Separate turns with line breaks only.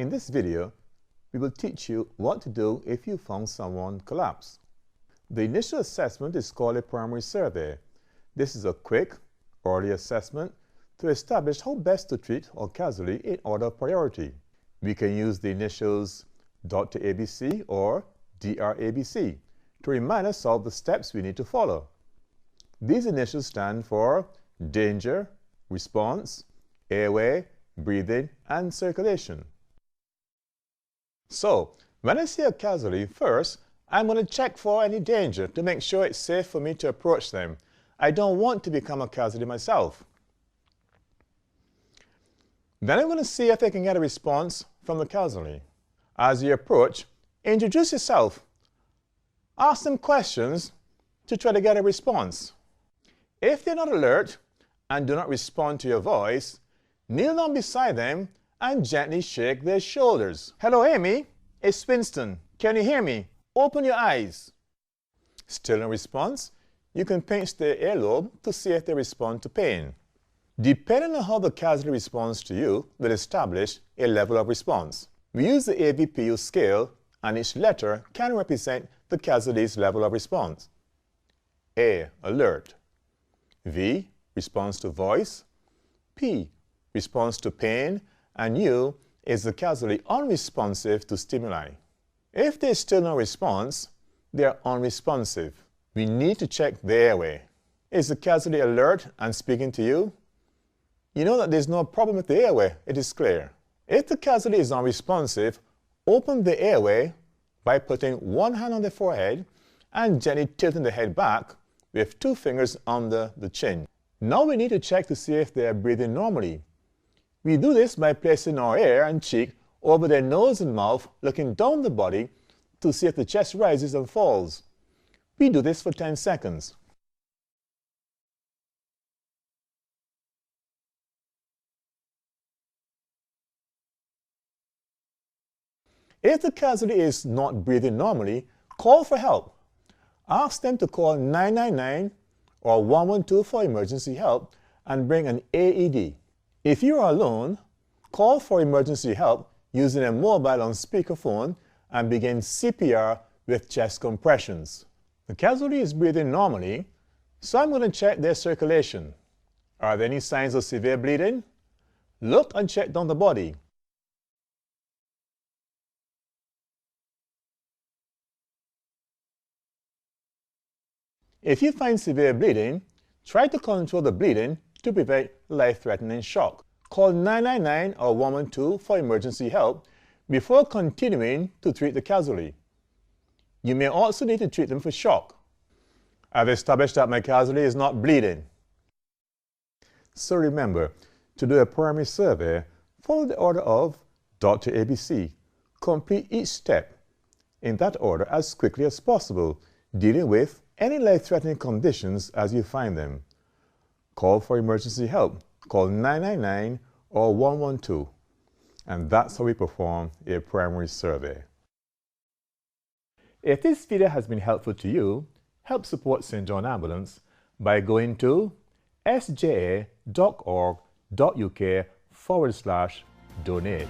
In this video, we will teach you what to do if you found someone collapsed. The initial assessment is called a primary survey. This is a quick, early assessment to establish how best to treat a casualty in order of priority. We can use the initials Dr. ABC or DRABC to remind us of the steps we need to follow. These initials stand for danger, response, airway, breathing, and circulation. So, when I see a casualty, first, I'm going to check for any danger to make sure it's safe for me to approach them. I don't want to become a casualty myself. Then I'm going to see if I can get a response from the casualty. As you approach, introduce yourself. Ask them questions to try to get a response. If they're not alert and do not respond to your voice, kneel down beside them and gently shake their shoulders. Hello, Amy. It's Winston. Can you hear me? Open your eyes. Still no response? You can pinch their earlobe to see if they respond to pain. Depending on how the casualty responds to you, will establish a level of response. We use the ABPU scale, and each letter can represent the casualty's level of response. A, alert. V, response to voice. P, response to pain. And U is the casualty unresponsive to stimuli. If there's still no response, they are unresponsive. We need to check the airway. Is the casualty alert and speaking to you? You know that there's no problem with the airway, it is clear. If the casualty is unresponsive, open the airway by putting one hand on the forehead and gently tilting the head back with two fingers under the chin. Now we need to check to see if they are breathing normally. We do this by placing our ear and cheek over their nose and mouth, looking down the body to see if the chest rises and falls. We do this for 10 seconds. If the casualty is not breathing normally, call for help. Ask them to call 999 or 112 for emergency help and bring an AED. If you are alone, call for emergency help using a mobile on speakerphone and begin CPR with chest compressions. The casualty is breathing normally, so I'm going to check their circulation. Are there any signs of severe bleeding? Look and check down the body. If you find severe bleeding, try to control the bleeding to prevent life-threatening shock. Call 999 or 112 for emergency help before continuing to treat the casualty. You may also need to treat them for shock. I've established that my casualty is not bleeding. So remember, to do a primary survey, follow the order of Dr. ABC. Complete each step in that order as quickly as possible, dealing with any life-threatening conditions as you find them. Call for emergency help. Call 999 or 112. And that's how we perform a primary survey. If this video has been helpful to you, help support St. John Ambulance by going to sja.org.uk/donate.